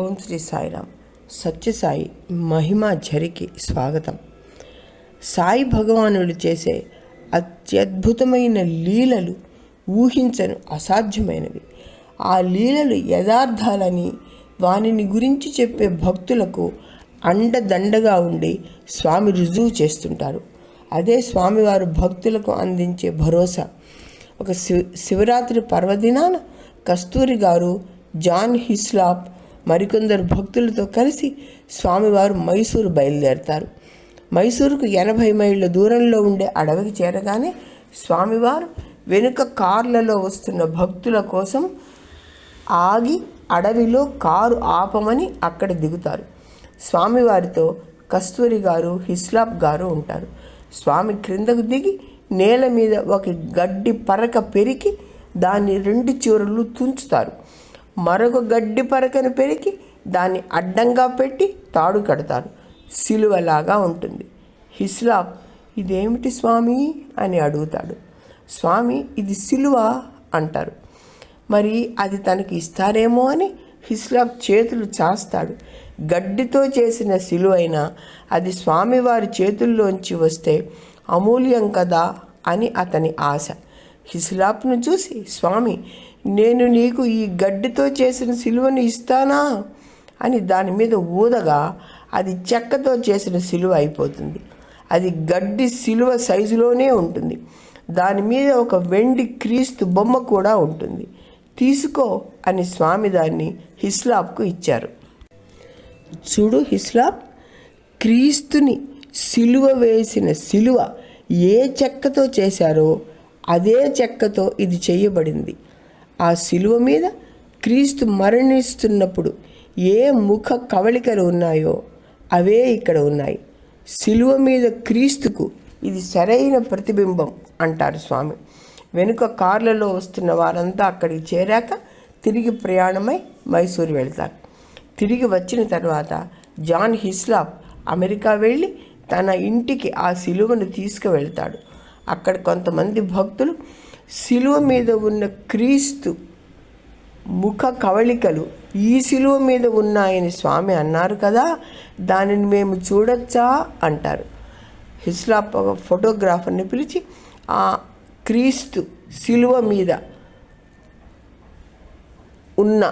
ఓం శ్రీ సాయిరామ్. సత్యసాయి మహిమా ఝరికి స్వాగతం. సాయి భగవానుడు చేసే అత్యద్భుతమైన లీలలు ఊహించను అసాధ్యమైనవి. ఆ లీలలు యథార్థాలని వానిని గురించి చెప్పే భక్తులకు అండదండగా ఉండి స్వామి రుజువు చేస్తుంటారు. అదే స్వామివారు భక్తులకు అందించే భరోసా. ఒక శివరాత్రి పర్వదినాన కస్తూరి గారు, జాన్ హిస్లాప్ మరికొందరు భక్తులతో కలిసి స్వామివారు మైసూరు బయలుదేరతారు. మైసూరుకు 80 మైళ్ళ దూరంలో ఉండే అడవికి చేరగానే స్వామివారు వెనుక కార్లలో వస్తున్న భక్తుల కోసం ఆగి అడవిలో కారు ఆపమని అక్కడ దిగుతారు. స్వామివారితో కస్తూరి గారు, హిస్లాప్ గారు ఉంటారు. స్వామి క్రిందకు దిగి నేల మీద ఒక గడ్డి పరక పెరికి దాన్ని 2 చివరలు తుంచుతారు. మరొక గడ్డి పరకను పెరికి దాన్ని అడ్డంగా పెట్టి తాడు కడతారు. సిలువలాగా ఉంటుంది. హిస్లాప్, ఇదేమిటి స్వామి అని అడుగుతాడు. స్వామి, ఇది సిలువ అంటారు. మరి అది తనకి ఇస్తారేమో అని హిస్లాప్ చేతులు చాస్తాడు. గడ్డితో చేసిన సిలువైనా అది స్వామివారి చేతుల్లోంచి వస్తే అమూల్యం కదా అని అతని ఆశ. హిస్లాప్ను చూసి, స్వామి, నేను నీకు ఈ గడ్డితో చేసిన సిలువను ఇస్తానా అని దాని మీద ఊదగా అది చెక్కతో చేసిన సిలువ అయిపోతుంది. అది గడ్డి సిలువ సైజులోనే ఉంటుంది. దాని మీద ఒక వెండి క్రీస్తు బొమ్మ కూడా ఉంటుంది. తీసుకో అని స్వామి దాన్ని హిస్లాప్కు ఇచ్చారు. చూడు హిస్లాప్, క్రీస్తుని సిలువ వేసిన సిలువ ఏ చెక్కతో చేశారో అదే చెక్కతో ఇది చేయబడింది. ఆ సిలువ మీద క్రీస్తు మరణిస్తున్నప్పుడు ఏ ముఖ కవళికలు ఉన్నాయో అవే ఇక్కడ ఉన్నాయి. సిలువ మీద క్రీస్తుకు ఇది సరైన ప్రతిబింబం అంటారు స్వామి. వెనుక కార్లలో వస్తున్న వారంతా అక్కడికి చేరాక తిరిగి ప్రయాణమై మైసూరు వెళ్తారు. తిరిగి వచ్చిన తర్వాత జాన్ హిస్లాప్ అమెరికా వెళ్ళి తన ఇంటికి ఆ సిలువను తీసుకువెళ్తాడు. అక్కడ కొంతమంది భక్తులు సిలువ మీద ఉన్న క్రీస్తు ముఖ కవళికలు ఈ సిలువ మీద ఉన్నాయని స్వామి అన్నారు కదా, దానిని మేము చూడొచ్చా అంటారు. హిస్లాప్ ఒక ఫోటోగ్రాఫర్ని పిలిచి ఆ క్రీస్తు సిలువ మీద ఉన్న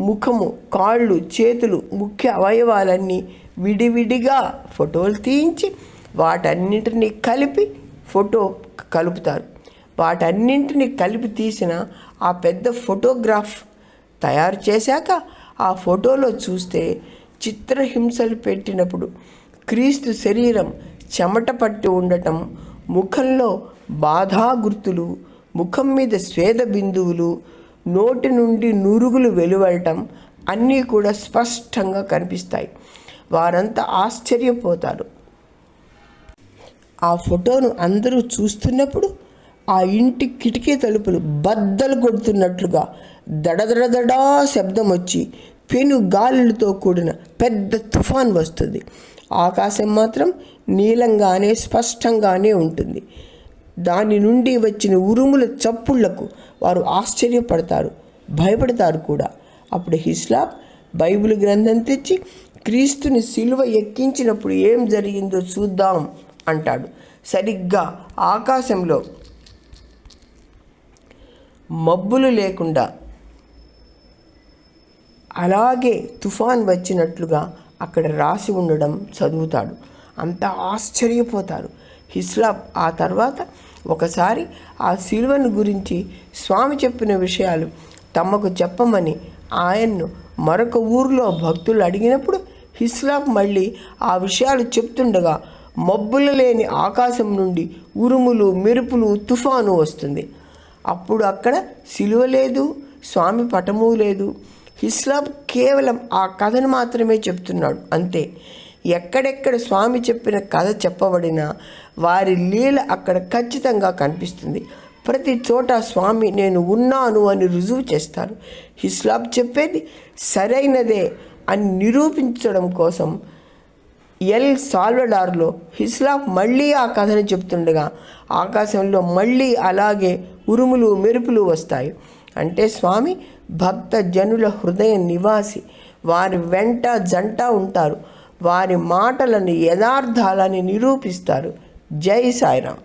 ముఖము, కాళ్ళు, చేతులు, ముఖ్య అవయవాలన్నీ విడివిడిగా ఫోటోలు తీయించి వాటన్నింటినీ కలిపి ఫోటో కలుపుతారు. వాటన్నింటినీ కలిపి తీసిన ఆ పెద్ద ఫోటోగ్రాఫ్ తయారు చేశాక ఆ ఫోటోలో చూస్తే చిత్రహింసలు పెట్టినప్పుడు క్రీస్తు శరీరం చెమట పట్టి ఉండటం, ముఖంలో బాధా గుర్తులు, ముఖం మీద స్వేద బిందువులు, నోటి నుండి నురుగులు వెలువడటం అన్నీ కూడా స్పష్టంగా కనిపిస్తాయి. వారంతా ఆశ్చర్యపోతారు. ఆ ఫోటోను అందరూ చూస్తున్నప్పుడు ఆ ఇంటి కిటికీ తలుపులు బద్దలు కొడుతున్నట్లుగా దడదడదడా శబ్దం వచ్చి పెను గాలులతో కూడిన పెద్ద తుఫాన్ వస్తుంది. ఆకాశం మాత్రం నీలంగానే స్పష్టంగానే ఉంటుంది. దాని నుండి వచ్చిన ఉరుముల చప్పుళ్లకు వారు ఆశ్చర్యపడతారు, భయపడతారు కూడా. అప్పుడు హిస్లాప్ బైబిల్ గ్రంథం తెచ్చి క్రీస్తుని సిలువ ఎక్కించినప్పుడు ఏం జరిగిందో చూద్దాం అంటాడు. సరిగ్గా ఆకాశంలో మబ్బులు లేకుండా అలాగే తుఫాన్ వచ్చినట్లుగా అక్కడ రాసి ఉండడం చదువుతాడు. అంతా ఆశ్చర్యపోతారు. హిస్లాప్ ఆ తర్వాత ఒకసారి ఆ సిలువను గురించి స్వామి చెప్పిన విషయాలు తమకు చెప్పమని ఆయన్ను మరొక ఊరిలో భక్తులు అడిగినప్పుడు హిస్లాప్ మళ్ళీ ఆ విషయాలు చెప్తుండగా మబ్బులు లేని ఆకాశం నుండి ఉరుములు, మెరుపులు, తుఫాను వస్తుంది. అప్పుడు అక్కడ సిలువ లేదు, స్వామి పటము లేదు. హిస్లాప్ కేవలం ఆ కథను మాత్రమే చెప్తున్నాడు, అంతే. ఎక్కడెక్కడ స్వామి చెప్పిన కథ చెప్పబడినా వారి లీల అక్కడ ఖచ్చితంగా కనిపిస్తుంది. ప్రతి చోట స్వామి నేను ఉన్నాను అని రుజువు చేస్తారు. హిస్లాప్ చెప్పేది సరైనదే అని నిరూపించడం కోసం ఎల్ సాల్వడార్లో హిస్లాప్ మళ్ళీ ఆ కథను చెప్తుండగా ఆకాశంలో మళ్ళీ అలాగే ఉరుములు, మెరుపులు వస్తాయి. అంటే స్వామి భక్త జనుల హృదయ నివాసి, వారి వెంట జంట ఉంటారు. వారి మాటలను యథార్థాలని నిరూపిస్తారు. జై సాయిరాం.